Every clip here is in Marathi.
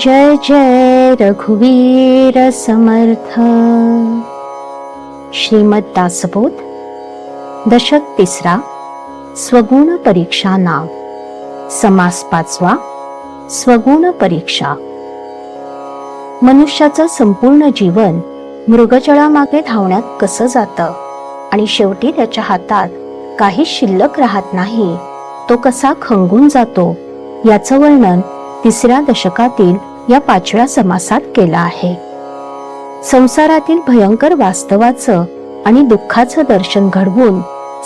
जय जय रघुवीर समर्थ। श्रीमद दासबोध दशक 3, स्वगुण परीक्षा नाव, समास 5वा, स्वगुण परीक्षा। मनुष्याचं संपूर्ण जीवन मृगजळामागे धावण्यात कसं जातं आणि शेवटी त्याच्या हातात काही शिल्लक राहत नाही, तो कसा खंगून जातो, याचं वर्णन 3ऱ्या दशकातील या 5व्या समासात केलं आहे। संसारातील भयंकर वास्तवाचं आणि दुःखाचं दर्शन घडवून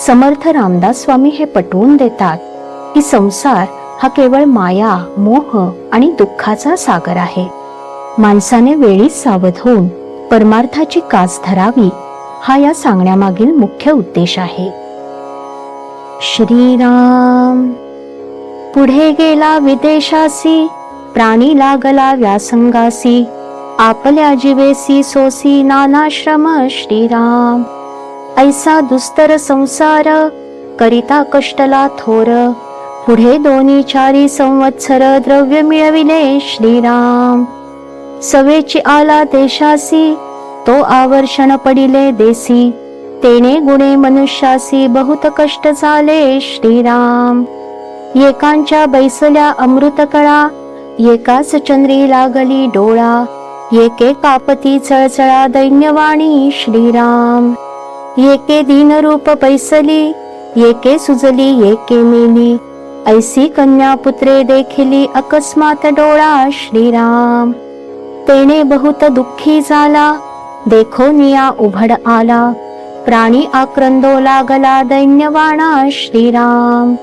समर्थ रामदास स्वामी हे पटवून देतात की संसार हा केवळ माया, मोह आणि दुःखाचा सागर आहे। माणसाने वेळीच सावध होऊन परमार्थाची कास धरावी, हा या सांगण्यामागील मुख्य उद्देश आहे। श्रीराम पुढे गेला विदेशासी, प्राणी लागला व्यासंगासी, आपल्या जीवेसी सोसी नानाश्रम श्रीराम। ऐसा दुस्तर संसार, करिता कष्टला थोर, पुढे 2-4 संवत्सर द्रव्य मिळविले श्रीराम। सवेची आला देशासी, तो आवर्षण पडिले देसी, तेने गुणे मनुष्यासी बहुत कष्ट झाले श्रीराम। एकांच्या बैसल्या अमृतकळा, एकाच चंद्री लागली डोळा, एके कापती चळचळा दैन्यवाणी श्रीराम। एके दीनरूप बैसली, एके सुजली एके मेली, ऐसी कन्या पुत्रे देखिली अकस्मात डोळा श्रीराम। तेने बहुत दुःखी झाला, देखो निया उभड आला, प्राणी आक्रंदो लागला दैन्यवाणा श्रीराम।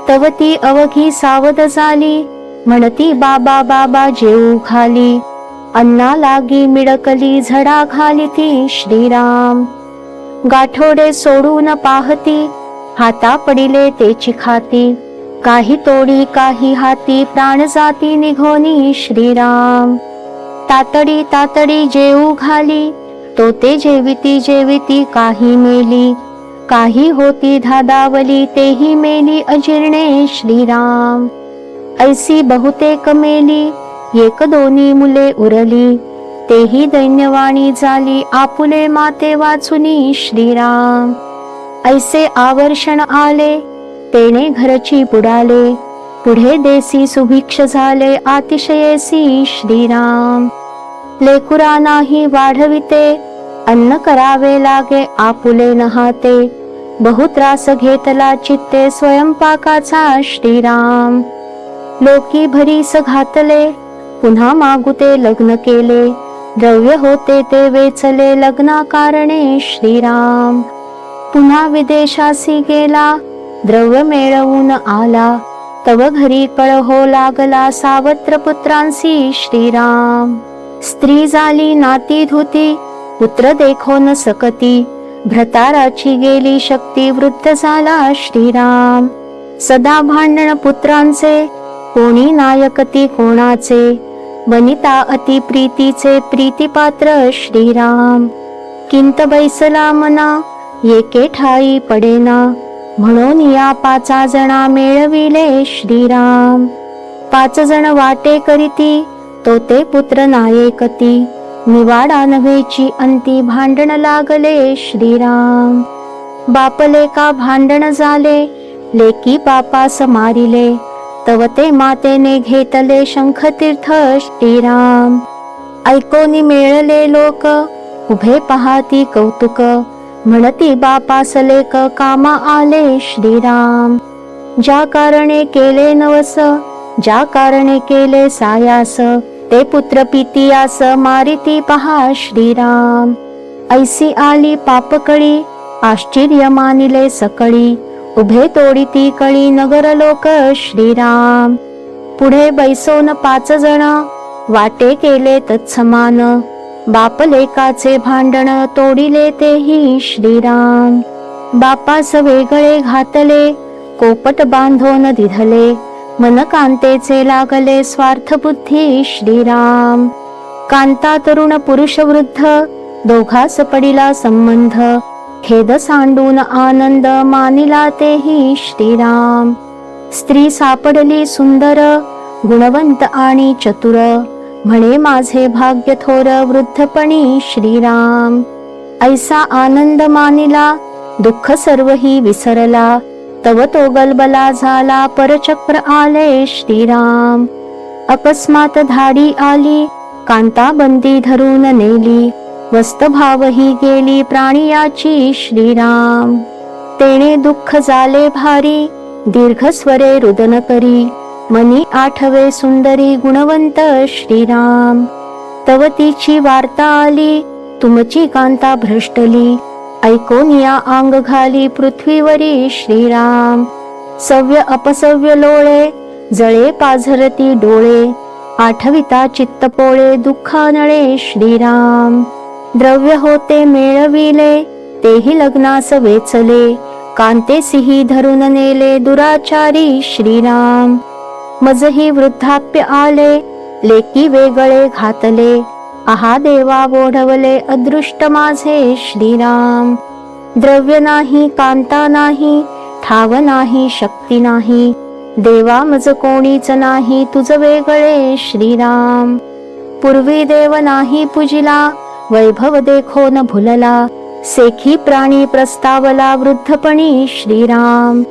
तवती अवघी सावध झाली, म्हणती बाबा बाबा जेऊ घाली, अन्ना लागी मिडकली झडा घाली ती श्रीराम। गाठोडे सोडून पाहती, हाता पडिले तेची खाती, काही तोडी काही हाती प्राण जाती निघोनी श्रीराम। तातडी तातडी जेऊ घाली, तो ते जेविती जेविती काही मेली, काही होती धादावली तेही मेली अजीर्णे श्रीराम। ऐसी बहुतेक मेली, 1-2 मुले उरली, तेही दैन्यवाणी झाली आपुले माते वाचुनी श्रीराम। ऐसे आवर्षण आले, तेने घरची बुडाले, पुढे देसी सुभिक्ष झाले अतिशयेसी श्रीराम। लेकुरा नाही वाढविते, अन्न करावे लागे आपुले नहाते, बहु त्रास घेतला चित्ते स्वयंपाकाचा श्रीराम। लोकी भरीस घातले, पुन्हा मागुते लग्न केले, द्रव्य होते ते वेचले लग्ना कारणे श्रीराम। पुन्हा विदेशासी गेला, द्रव्य मिळवून आला, तव घरी कळहो लागला सावत्र पुत्रांसी श्रीराम। स्त्री झाली नाती धुती, पुत्र देखो न सकती, भ्रताराची गेली शक्ती वृद्ध झाला श्रीराम। सदा भांडण पुत्रांचे, कोणी नायकती कोणाचे, वनिता अति प्रीतीचे प्रीतिपात्र श्रीराम। किंत बैसला मना, एके ठाई पडेना, म्हणून या 5 जणा मिळविले श्रीराम। 5 जण वाटे करीती, तो ते पुत्र नायकती, निवाडा नव्हेची अंती भांडण लागले श्रीराम। बाप लेका भांडण झाले, लेकी बापास मारिले, तव ते मातेने घेतले शंखतीर्थ श्रीराम। ऐकोनी मेळले लोक, उभे पाहाती कौतुक, म्हणती बापास लेक कामा आले श्रीराम। ज्या कारणे केले नवस, ज्या कारणे केले सायास, ते पुत्र पितियास मारिती पहा श्रीराम। ऐसी आली पापकळी, आश्चर्य मानिले सकळी, उभे तोडीती कळी नगर लोक श्रीराम। पुढे बैसोन 5 जण, वाटे केले तत्समान, बाप लेकाचे भांडण तोडिले तेही श्रीराम। बापास वेगळे घातले, कोपट बांधोन दिधले, मन कांतेचे लागले स्वार्थ बुद्धी श्रीराम। कांता तरुण पुरुष वृद्ध, दोघास पडिला संबंध, खेद सांडून आनंद मानिला तेही श्रीराम। स्त्री सापडली सुंदर, गुणवंत आणि चतुर, म्हणे माझे भाग्य थोर वृद्धपणी श्रीराम. ऐसा आनंद मानिला दुःख सर्वही विसरला, तव तो गलबला झाला परचक्र आले श्रीराम. अकस्मात धाडी आली कांता बंदी धरून नेली, वस्तभावही गेली प्राणियाची श्रीराम. तेणे दुःख झाले भारी दीर्घ स्वरे रुदन करी, मनी आठवे सुंदरी गुणवंत श्रीराम. तव तिची वार्ता आली तुमची कांता भ्रष्टली, ऐकून या अंग घाली पृथ्वीवरी श्रीराम. सव्य अपसव्य लोळे जळे पाझरती डोळे, आठविता चित्त पोळे दुःखानळे श्रीराम. द्रव्य होते मेळविले तेही लग्नास वेचले, कांतेसिही धरून नेले दुराचारी श्रीराम. मजही वृद्धाप्य आले लेकी वेगळे घातले, आहा देवा ओढवले अदृष्ट माझे श्रीराम. द्रव्य नाही कांता नाही ठाव नाही शक्ती नाही, देवा मज कोणीच नाही तुझ वेगळे श्रीराम. पूर्वी देव नाही पूजिला वैभव देखो न भुलला, सेखी प्राणी प्रस्तावला वृद्धपणी श्रीराम.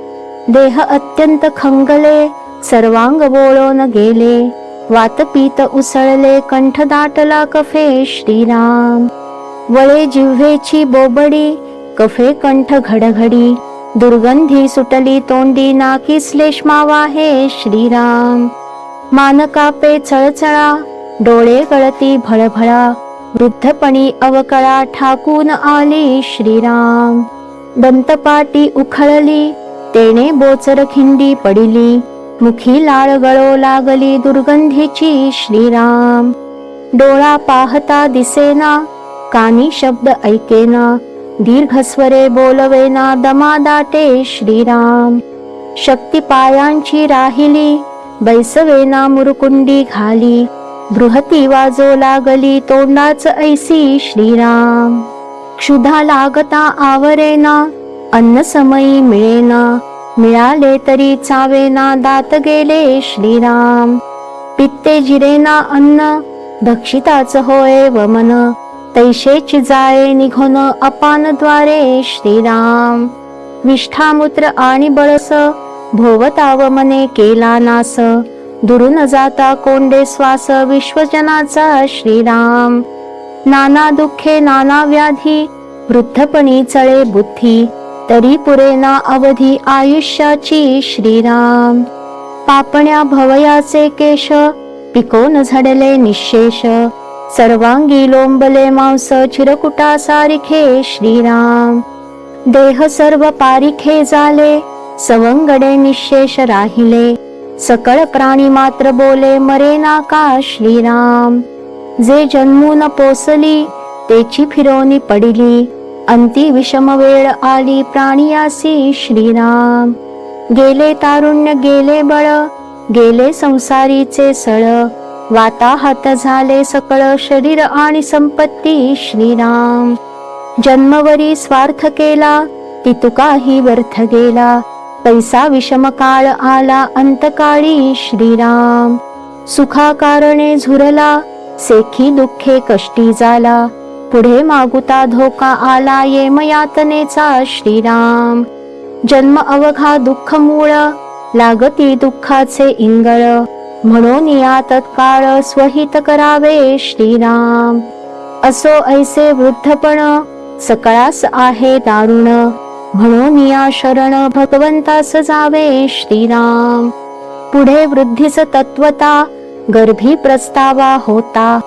देह अत्यंत खंगले सर्वांग वोळून गेले, वातपीत उसळले कंठ दाटला कफे श्रीराम. वळे जिव्हेची बोबडी कफे कंठ घडघडी, दुर्गंधी सुटली तोंडी नाकी श्लेष्मावा हे श्रीराम. मान कापे चळचळा डोळे गळती भळभळा, वृद्धपणी अवकळा ठाकून आली श्रीराम. दंतपाटी उखळली तेने बोचर खिंडी पडिली, मुखी लाळ गळो लागली दुर्गंधीची श्रीराम. डोळा पाहता दिसेना कानी शब्द ऐकेना, दीर्घ स्वरे बोलवेना दमा दाटे श्रीराम. शक्ती पायांची राहिली बैसवेना मुरकुंडी घाली, बृहती वाजो लागली तोंडाच ऐसी श्रीराम. क्षुधा लागता आवरेना अन्न समयी मिळेना, मिळाले तरी चावेना दात गेले श्रीराम. पित्ते जिरेना अन्न भक्षिताच होय वमन, तैशेची जाळे निघोन अपानद्वारे श्रीराम. विष्ठामूत्र आणि बळस भोवताव मने केला नास, दुरून जाता कोंडे श्वास विश्वजनाचा श्रीराम. नाना दुःखे नाना व्याधी वृद्धपणी चळे बुद्धी, तरी पुरेना अवधी आयुष्याची श्रीराम. पापण्या भवयाचे केश पिकोन झडले निशेष, सर्वांगी लोंबले मांस चिरकुटा सारिखे श्रीराम. देह सर्व पारिखे झाले सवंगडे निशेष राहिले, सकळ प्राणी मात्र बोले मरेना का श्रीराम. जे जन्मून पोसली तेची फिरोनी पडिली, अंती विषम वेळ आली प्राणियासी श्रीराम. गेले तारुण्य गेले बळ गेले संसारीचे सळ, वाताहत झाले सकळ शरीर आणि संपत्ती श्रीराम. जन्मवरी स्वार्थ केला तितुकाही व्यर्थ गेला, पैसा विषम काळ आला अंतकाळी श्रीराम. सुखा कारणे झुरला सेखी दुःखे कष्टी झाला, पुढे मागुता धोका आला येमयातनेचा श्रीराम. जन्म अवघा दुःख मूळ लागती दुःखाचे इंगळ, म्हणून या तत्काळ स्वहित करावे श्रीराम. असो ऐसे वृद्धपण सकळास आहे दारुण, म्हणून या शरण भगवंतास जावे श्रीराम. पुढे वृद्धीस तत्वता गर्भी प्रस्तावा होता,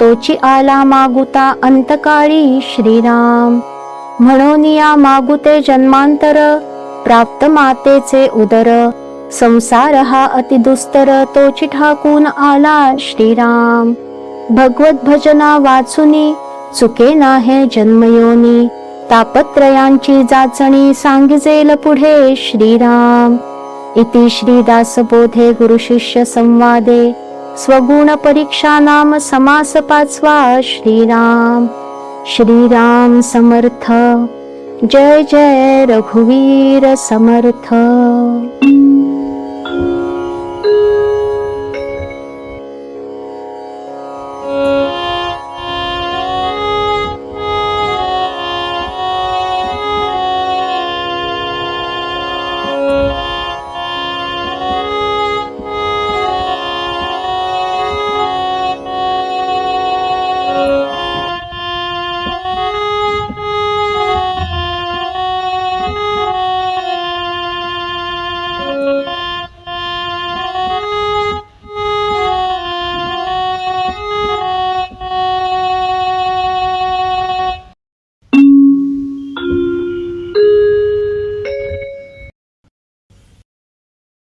तोची आला मागुता अंतकाळी श्रीराम. म्हणून या मागुते जन्मांतर प्राप्त मातेचे उदर, संसार हा अति दुस्तर तोची ठाकून आला श्रीराम. भगवत भजना वाचुनी चुके नाहे जन्मयोनी, तापत्रयांची जाचणी सांगिजेल पुढे श्रीराम. इति श्रीदासबोधे गुरुशिष्य संवादे स्वगुण परीक्षा नाम समास 5वा. श्रीराम श्रीराम समर्थ. जय जय रघुवीर समर्थ.